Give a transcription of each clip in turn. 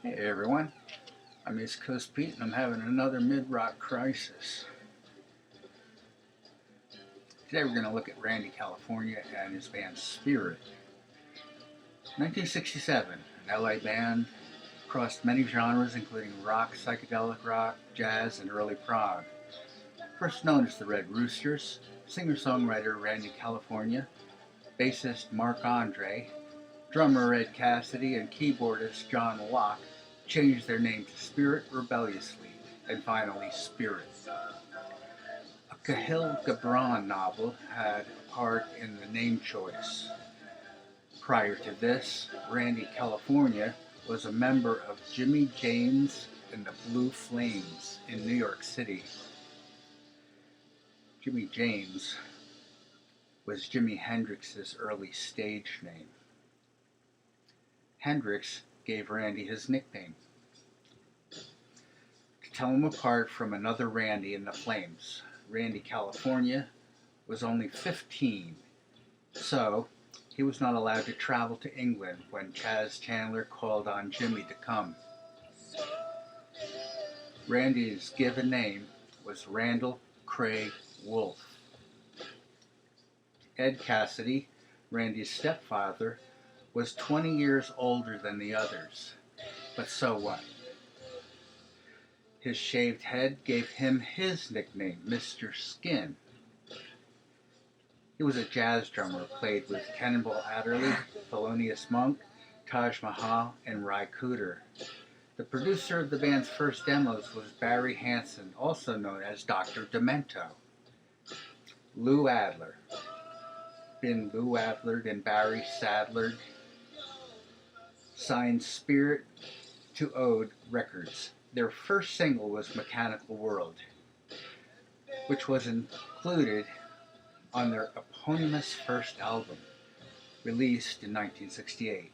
Hey everyone, I'm East Coast Pete and I'm having another Midrock crisis. Today we're going to look at Randy California and his band Spirit. 1967, an LA band, crossed many genres including rock, psychedelic rock, jazz, and early prog. First known as the Red Roosters, singer-songwriter Randy California, bassist Mark Andre, drummer Ed Cassidy, and keyboardist John Locke changed their name to Spirit rebelliously, and finally Spirit. A Kahlil Gibran novel had a part in the name choice. Prior to this, Randy California was a member of Jimmy James and the Blue Flames in New York City. Jimmy James was Jimi Hendrix's early stage name. Hendrix gave Randy his nickname to tell him apart from another Randy in the Flames. Randy California was only 15, so he was not allowed to travel to England when Chas Chandler called on Jimmy to come. Randy's given name was Randall Craig Wolfe. Ed Cassidy, Randy's stepfather, was 20 years older than the others, but so what? His shaved head gave him his nickname, Mr. Skin. He was a jazz drummer, played with Cannonball Adderley, Thelonious Monk, Taj Mahal, and Ry Cooder. The producer of the band's first demos was Barry Hansen, also known as Dr. Demento. Lou Adler. Been Lou Adlered and Barry Sadlered. Signed Spirit to Ode Records. Their first single was Mechanical World, which was included on their eponymous first album, released in 1968.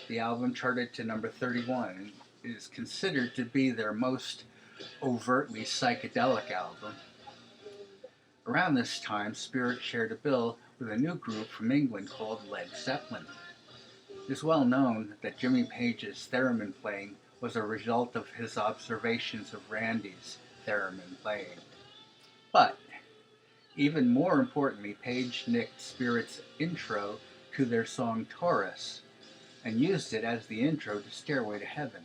The album charted to number 31 and is considered to be their most overtly psychedelic album. Around this time, Spirit shared a bill with a new group from England called Led Zeppelin. It is well known that Jimmy Page's theremin playing was a result of his observations of Randy's theremin playing. But even more importantly, Page nicked Spirit's intro to their song Taurus and used it as the intro to Stairway to Heaven.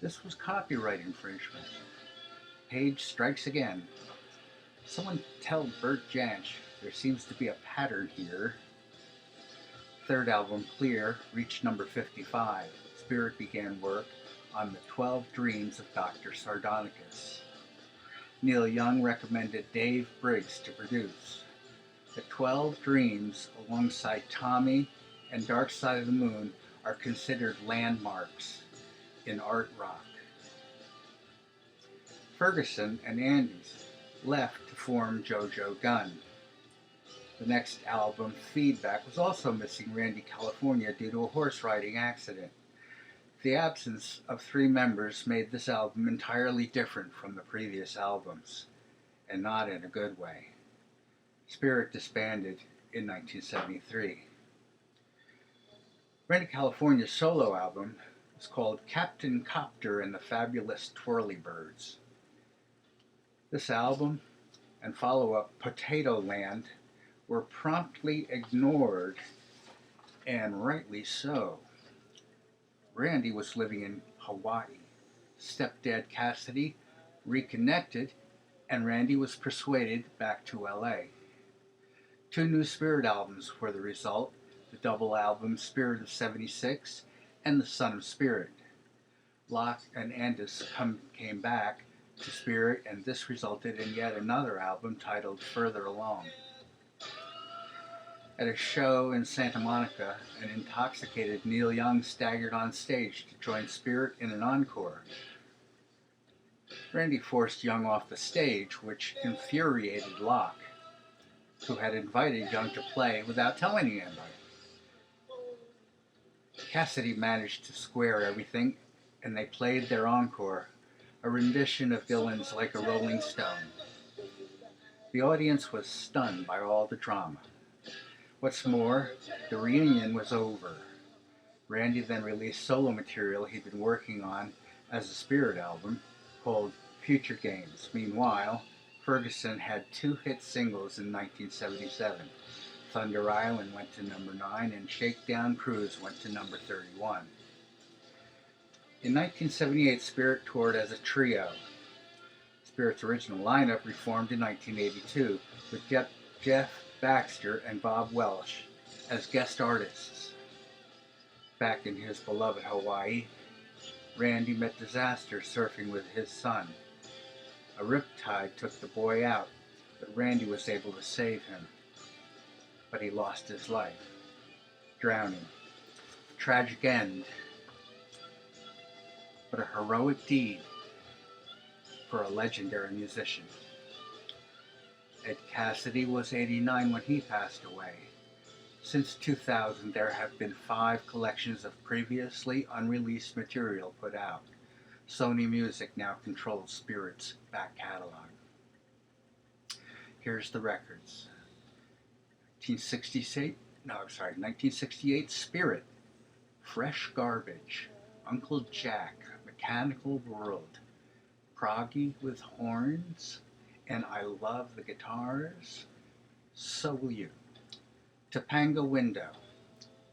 This was copyright infringement. Page strikes again. Someone tell Bert Jansch there seems to be a pattern here. Third album, Clear, reached number 55. Spirit began work on the 12 Dreams of Dr. Sardonicus. Neil Young recommended Dave Briggs to produce. The 12 Dreams, alongside Tommy and Dark Side of the Moon, are considered landmarks in art rock. Ferguson and Andes left to form JoJo Gunn. The next album, Feedback, was also missing Randy California due to a horse riding accident. The absence of three members made this album entirely different from the previous albums, and not in a good way. Spirit disbanded in 1973. Randy California's solo album was called Captain Copter and the Fabulous Twirlybirds. This album and follow-up Potato Land were promptly ignored, and rightly so. Randy was living in Hawaii. Stepdad Cassidy reconnected, and Randy was persuaded back to LA. Two new Spirit albums were the result, the double album Spirit of 76 and The Son of Spirit. Locke and Andes came back to Spirit, and this resulted in yet another album titled Further Along. At a show in Santa Monica, an intoxicated Neil Young staggered on stage to join Spirit in an encore. Randy forced Young off the stage, which infuriated Locke, who had invited Young to play without telling anybody. Cassidy managed to square everything, and they played their encore, a rendition of Dylan's Like a Rolling Stone. The audience was stunned by all the drama. What's more, the reunion was over. Randy then released solo material he'd been working on as a Spirit album called Future Games. Meanwhile, Ferguson had two hit singles in 1977. Thunder Island went to number 9 and Shakedown Cruise went to number 31. In 1978, Spirit toured as a trio. Spirit's original lineup reformed in 1982 with Jeff Baxter and Bob Welsh as guest artists. Back in his beloved Hawaii, Randy met disaster surfing with his son. A riptide took the boy out, but Randy was able to save him. But he lost his life, drowning. A tragic end, but a heroic deed for a legendary musician. Ed Cassidy was 89 when he passed away. Since 2000, there have been 5 collections of previously unreleased material put out. Sony Music now controls Spirit's back catalog. Here's the records. 1968 Spirit, Fresh Garbage, Uncle Jack, Mechanical World, Proggy with Horns, and I Love the Guitars, So Will You. Topanga Window,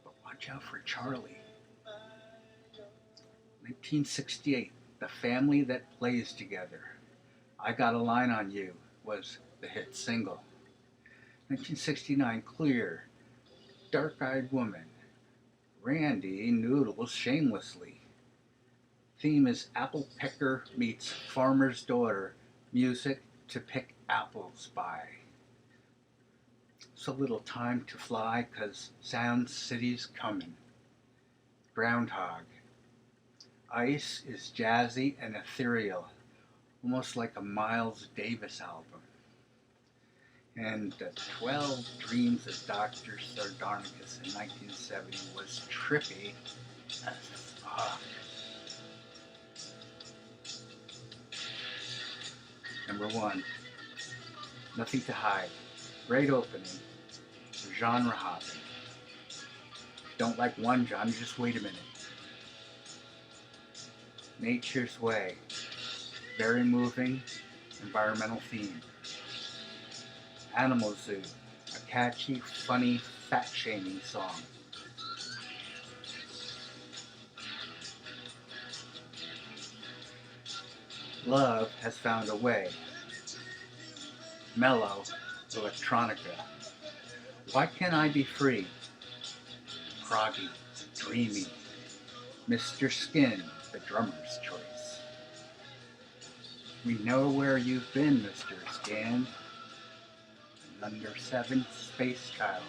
but watch out for Charlie. 1968, The Family That Plays Together, I Got a Line on You was the hit single. 1969, Clear, Dark-Eyed Woman, Randy Noodles Shamelessly. Theme is Apple Picker meets Farmer's Daughter, music to pick apples by. So little time to fly 'cause Sound City's coming. Groundhog. Ice is jazzy and ethereal, almost like a Miles Davis album. And 12 Dreams of Dr. Sardonicus in 1970 was trippy as fuck. Number 1, Nothing to Hide. Great opening. Genre hopping. If you don't like one genre, just wait a minute. Nature's Way. Very moving environmental theme. Animal Zoo. A catchy, funny, fat-shaming song. Love Has Found a Way. Mellow electronica. Why Can't I Be Free? Proggy, dreamy. Mr. Skin, the drummer's choice. We know where you've been, Mr. Skin. Number 7, Space Child.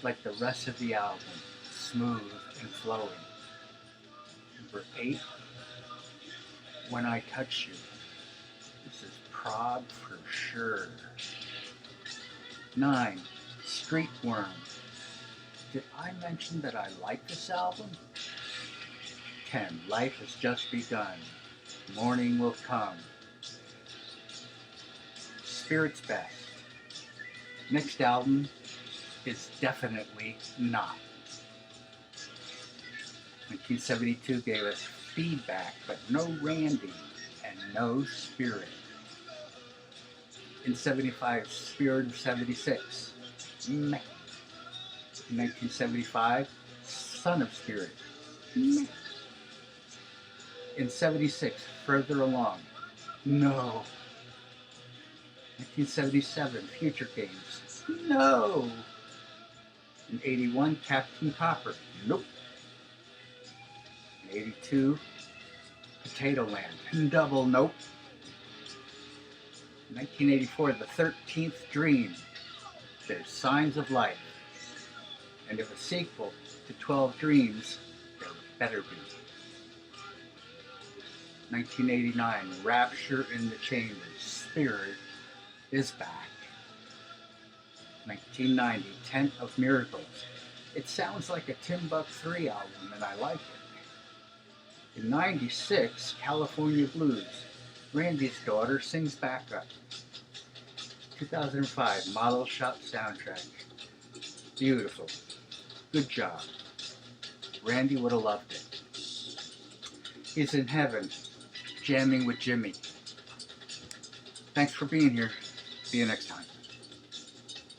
Like the rest of the album, smooth and flowing. Number 8, When I Touch You. This is prog for sure. 9, Street Worm. Did I mention that I like this album? 10, Life Has Just Begun. Morning Will Come. Spirit's Best. Next album is definitely not. 1972 gave us Feedback, but no Randy and no Spirit. In 75, Spirit of 76. Meh. In 1975, Son of Spirit. Meh. In 76, Further Along. No. 1977, Future Games. No. In 81, Captain Copper. Nope. In 82, Potato Land. Double nope. 1984, The 13th Dream. There's Signs of Life. And if a sequel to 12 Dreams, there better be. 1989, Rapture in the Chambers. Spirit is back. 1990, Tent of Miracles. It sounds like a Timbuk 3 album, and I like it. In 96, California Blues. Randy's daughter sings backup. 2005, Model Shop soundtrack. Beautiful. Good job. Randy would have loved it. He's in heaven, jamming with Jimmy. Thanks for being here. See you next time.